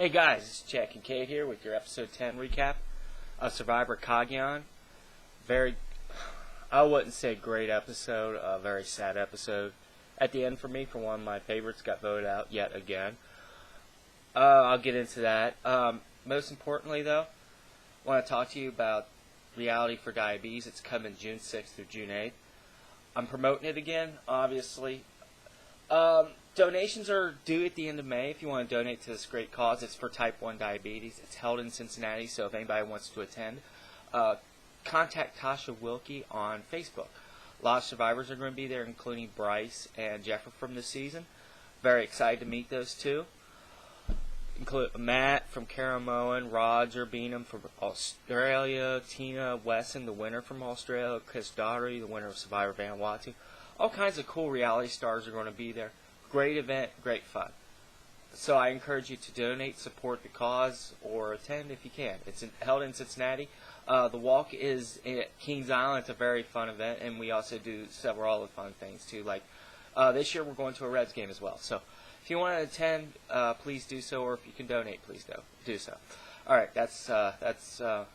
Hey guys, it's Chad Kincaid here with your episode 10 recap of Survivor Cagayan. I wouldn't say great episode, a very sad episode. At the end for me, for one of my favorites, got voted out yet again. I'll get into that. Most importantly though, I want to talk to you about Reality for Diabetes. It's coming June 6th through June 8th. I'm promoting it again, obviously. Donations are due at the end of May if you want to donate to this great cause. It's for type 1 diabetes. It's held in Cincinnati, so if anybody wants to attend, contact Tasha Wilkie on Facebook. A lot of survivors are going to be there, including Bryce and Jeffrey from this season. Very excited to meet those two. Include Matt from Caramoan, Roger Beanham from Australia, Tina Wesson, the winner from Australia, Chris Daugherty, the winner of Survivor Vanuatu. All kinds of cool reality stars are going to be there. Great event, great fun. So I encourage you to donate, support the cause, or attend if you can. It's held in Cincinnati. The walk is at Kings Island. It's a very fun event, and we also do several other fun things too. Like this year, we're going to a Reds game as well. So if you want to attend, please do so, or if you can donate, please do so. All right, that's I'm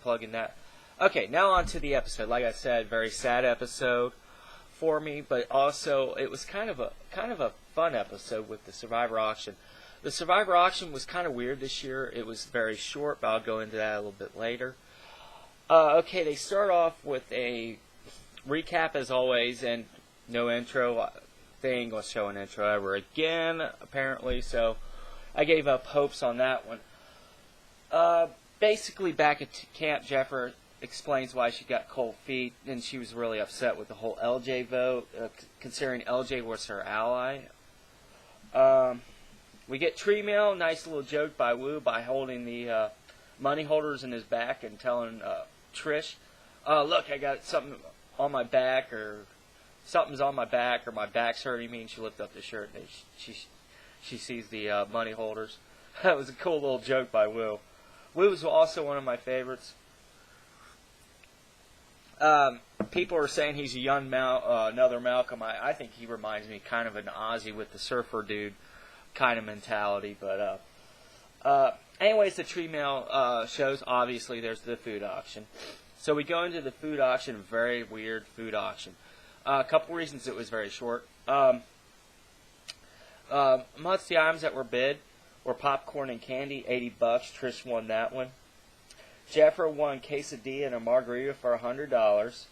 plugging that. Okay, now on to the episode. Like I said, very sad episode for me, but also it was kind of a fun episode with the Survivor auction. The Survivor auction was kind of weird this year. It was very short, but I'll go into that a little bit later. Okay, they start off with a recap as always, and no intro. They ain't gonna show an intro ever again, apparently. So I gave up hopes on that one. Basically, back at Camp, Jeffrey explains why she got cold feet, and she was really upset with the whole LJ vote, considering LJ was her ally. We get tree mail, nice little joke by Wu by holding the money holders in his back and telling Trish, look, I got something on my back, or something's on my back, or my back's hurting me, and she lifted up the shirt, and she sees the money holders. That was a cool little joke by Wu. Wu was also one of my favorites. People are saying he's a young another Malcolm. I think he reminds me kind of an Ozzy with the surfer dude kind of mentality. But anyways, the tree mail shows, obviously, there's the food auction. So we go into the food auction, very weird food auction. A couple reasons it was very short. Amongst the items that were bid were popcorn and candy, $80. Trish won that one. Jeffrey won quesadilla and a margarita for $100.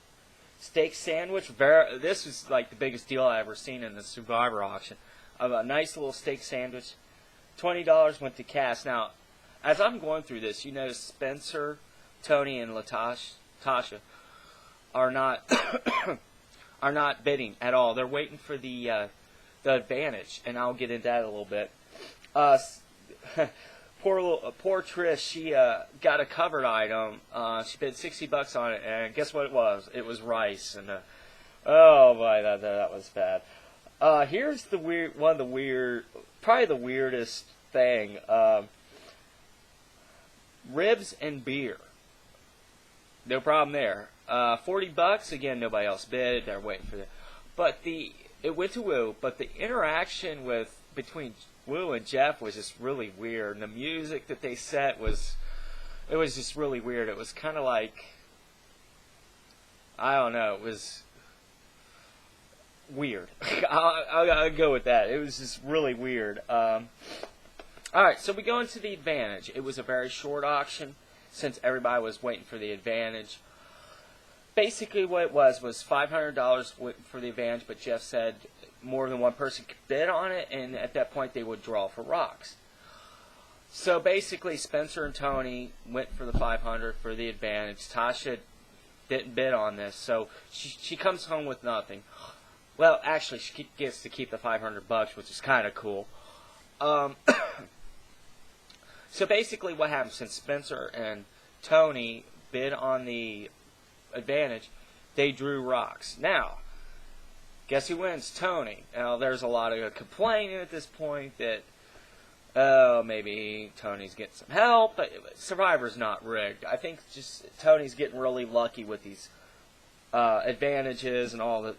Steak sandwich. This was like the biggest deal I ever seen in the Survivor auction. A nice little steak sandwich. $20 went to Cass. Now, as I'm going through this, you notice Spencer, Tony, and Tasha are not are not bidding at all. They're waiting for the advantage, and I'll get into that a little bit. Poor Trish, she got a covered item. She bid $60 on it, and guess what it was? It was rice, and oh boy, that was bad. Here's the probably the weirdest thing: ribs and beer. No problem there. $40 again. Nobody else bid. They're waiting for that. But it went to Wu. But the interaction between Wu and Jeff was just really weird. And the music that they set was just really weird. It was kind of like, I don't know, it was weird. I'll go with that. It was just really weird. Alright, so we go into the advantage. It was a very short auction since everybody was waiting for the advantage. Basically what it was $500 for the advantage, but Jeff said more than one person could bid on it, and at that point they would draw for rocks. So basically Spencer and Tony went for the $500 for the advantage. Tasha didn't bid on this, so she comes home with nothing. Well, actually she gets to keep the $500, which is kind of cool. So basically what happens, since Spencer and Tony bid on the advantage, they drew rocks. Now, guess who wins? Tony. Now, there's a lot of complaining at this point that, maybe Tony's getting some help, but Survivor's not rigged. I think just Tony's getting really lucky with these advantages and all that.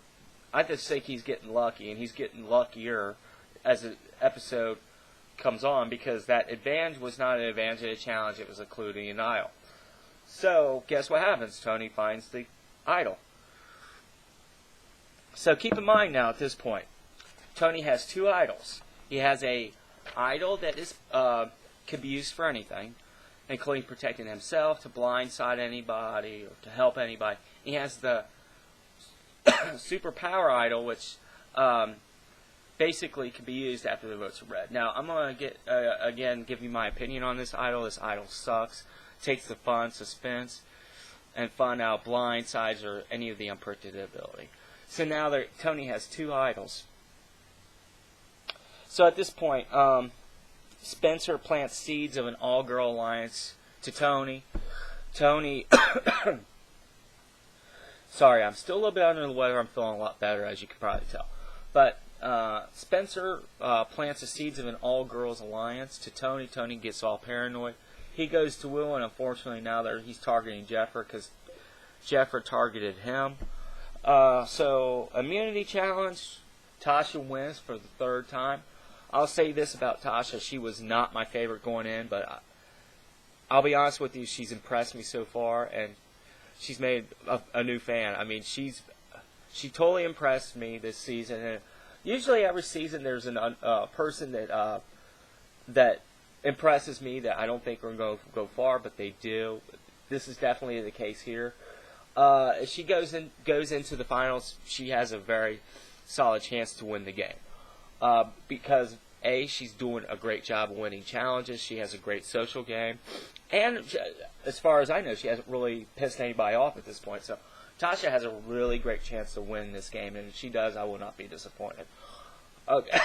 I just think he's getting lucky, and he's getting luckier as the episode comes on, because that advantage was not an advantage of a challenge, it was including an idol. So, guess what happens? Tony finds the idol. So keep in mind now at this point, Tony has two idols. He has a idol that is can be used for anything, including protecting himself, to blindside anybody, or to help anybody. He has the superpower idol, which basically can be used after the votes are read. Now, I'm going to give you my opinion on this idol. This idol sucks. Takes the fun, suspense, and fun out blindsides or any of the unpredictability. So now Tony has two idols. So at this point, Spencer plants seeds of an all-girl alliance to Tony. Tony, sorry, I'm still a little bit under the weather. I'm feeling a lot better, as you can probably tell. But Spencer plants the seeds of an all-girls alliance to Tony. Tony gets all paranoid. He goes to Will, and unfortunately now he's targeting Jeffrey because Jeffrey targeted him. So, immunity challenge. Tasha wins for the third time. I'll say this about Tasha. She was not my favorite going in, but I'll be honest with you, she's impressed me so far, and she's made a new fan. I mean, she totally impressed me this season. And usually every season there's a person that impresses me that I don't think are going to go far, but they do. This is definitely the case here. If she goes into the finals, she has a very solid chance to win the game. Because A, she's doing a great job of winning challenges. She has a great social game. And as far as I know, she hasn't really pissed anybody off at this point. So Tasha has a really great chance to win this game. And if she does, I will not be disappointed. Okay.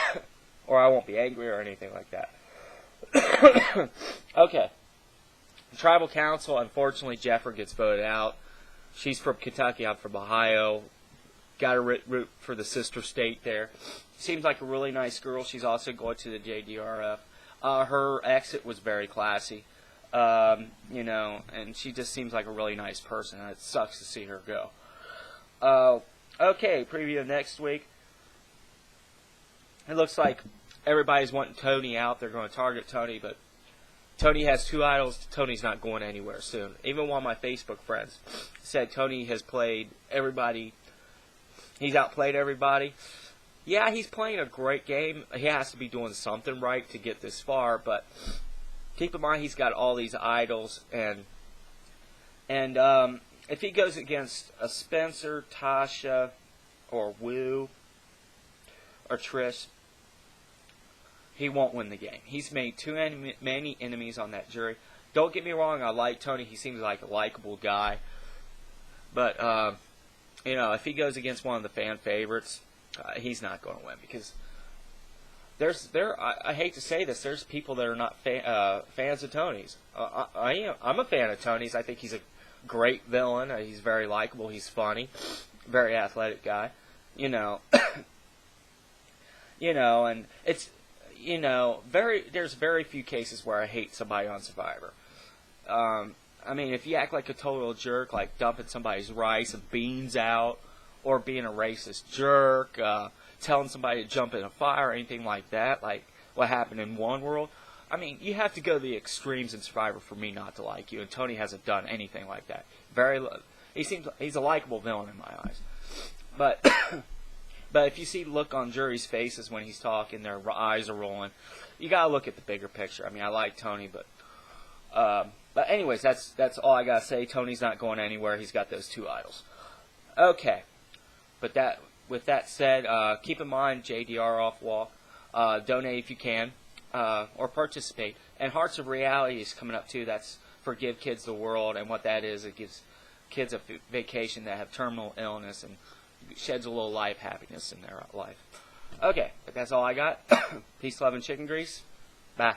Or I won't be angry or anything like that. Okay. The Tribal Council, unfortunately, Jeffrey gets voted out. She's from Kentucky. I'm from Ohio. Got to root for the sister state there. Seems like a really nice girl. She's also going to the JDRF. Her exit was very classy, and she just seems like a really nice person. It sucks to see her go. Okay, preview of next week. It looks like everybody's wanting Tony out. They're going to target Tony, but Tony has two idols. Tony's not going anywhere soon. Even one of my Facebook friends said Tony has played everybody. He's outplayed everybody. Yeah, he's playing a great game. He has to be doing something right to get this far, but keep in mind he's got all these idols, and if he goes against a Spencer, Tasha, or Wu, or Trish, he won't win the game. He's made too many enemies on that jury. Don't get me wrong, I like Tony. He seems like a likable guy, but if he goes against one of the fan favorites, he's not going to win, because I hate to say this, there's people that are not fans of Tony's. I'm a fan of Tony's. I think he's a great villain. He's very likable. He's funny, very athletic guy. And it's there's very few cases where I hate somebody on Survivor. I mean, if you act like a total jerk, like dumping somebody's rice and beans out, or being a racist jerk, telling somebody to jump in a fire or anything like that, like what happened in One World. I mean, you have to go to the extremes in Survivor for me not to like you, and Tony hasn't done anything like that. He's a likable villain in my eyes. But if you see the look on jury's faces when he's talking, their eyes are rolling, you gotta look at the bigger picture. I mean, I like Tony, but anyways, that's all I gotta say. Tony's not going anywhere. He's got those two idols. Okay. But with that said, keep in mind JDR off walk. Donate if you can, or participate. And Hearts of Reality is coming up too. That's for Give Kids the World, and what that is, it gives kids a vacation that have terminal illness and sheds a little life happiness in their life. Okay, but that's all I got. Peace, love, and chicken grease. Bye.